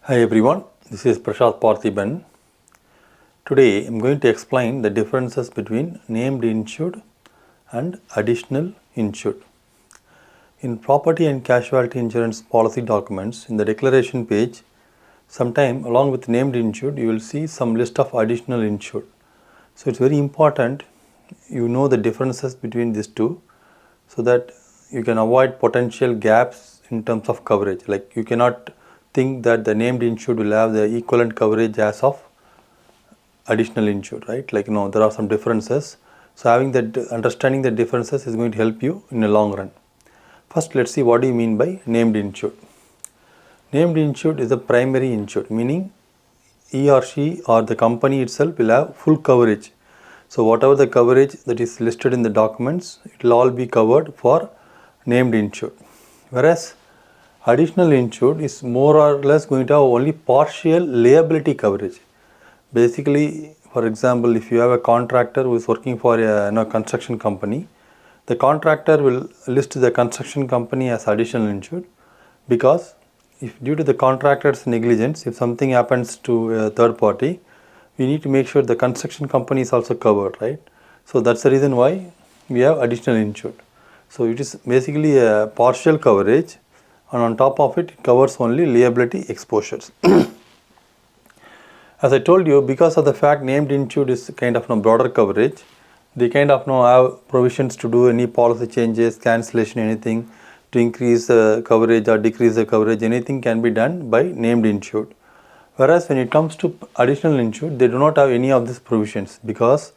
Hi everyone, this is Prashad Parthiban. Today I am going to explain the differences between named insured and additional insured. In property and casualty insurance policy documents, in the declaration page, sometime along with named insured, you will see some list of additional insured. So it's very important you know the differences between these two so that you can avoid potential gaps in terms of coverage. Like you cannot think that the named insured will have the equivalent coverage as of additional insured, right? Like no, there are some differences. So having that understanding the differences is going to help you in the long run. First, let's see what do you mean by named insured. Named insured is the primary insured, meaning he or she or the company itself will have full coverage. So whatever the coverage that is listed in the documents, it will all be covered for named insured. Whereas additional insured is more or less going to have only partial liability coverage. Basically, for example, if you have a contractor who is working for a construction company, the contractor will list the construction company as additional insured because if due to the contractor's negligence, if something happens to a third party, we need to make sure the construction company is also covered, right? So that's the reason why we have additional insured. So it is basically a partial coverage, and on top of it, it covers only liability exposures. As I told you, because of the fact named insured is kind of broader coverage, they kind of have provisions to do any policy changes, cancellation, anything to increase the coverage or decrease the coverage, anything can be done by named insured. Whereas when it comes to additional insured, they do not have any of these provisions because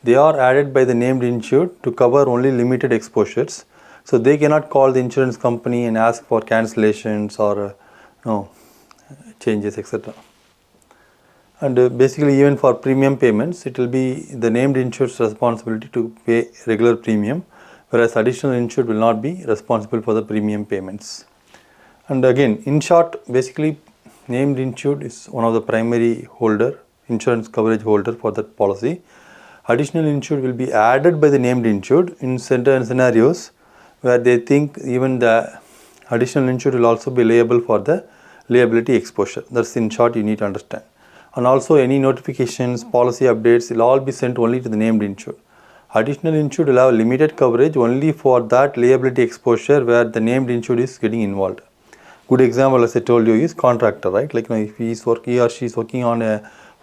they are added by the named insured to cover only limited exposures. So they cannot call the insurance company and ask for cancellations or changes, etc. And basically even for premium payments, it will be the named insured's responsibility to pay regular premium, whereas additional insured will not be responsible for the premium payments. And again, in short, basically named insured is one of the primary holder, insurance coverage holder for that policy. Additional insured will be added by the named insured in certain scenarios where they think even the additional insured will also be liable for the liability exposure. That's in short you need to understand. And also any notifications, policy updates will all be sent only to the named insured. Additional insured will have limited coverage only for that liability exposure where the named insured is getting involved. Good example, as I told you, is contractor, right? Like if he or she is working on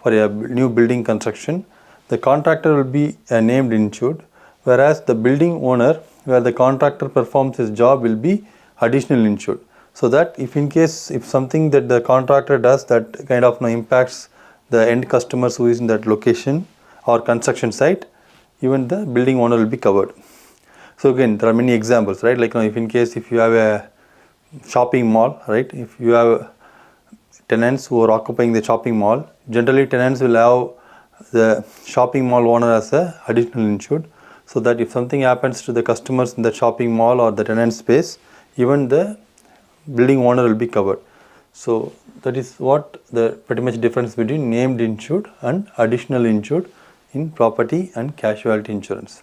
for a new building construction, the contractor will be a named insured, whereas the building owner, where the contractor performs his job, will be additional insured. So that if in case if something that the contractor does that kind of impacts the end customers who is in that location or construction site, even the building owner will be covered. So again, there are many examples, right? Like if in case if you have a shopping mall, right? If you have tenants who are occupying the shopping mall, generally tenants will have the shopping mall owner as a additional insured, so that if something happens to the customers in the shopping mall or the tenant space, even the building owner will be covered. So that is what the pretty much difference between named insured and additional insured in property and casualty insurance.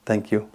Thank you.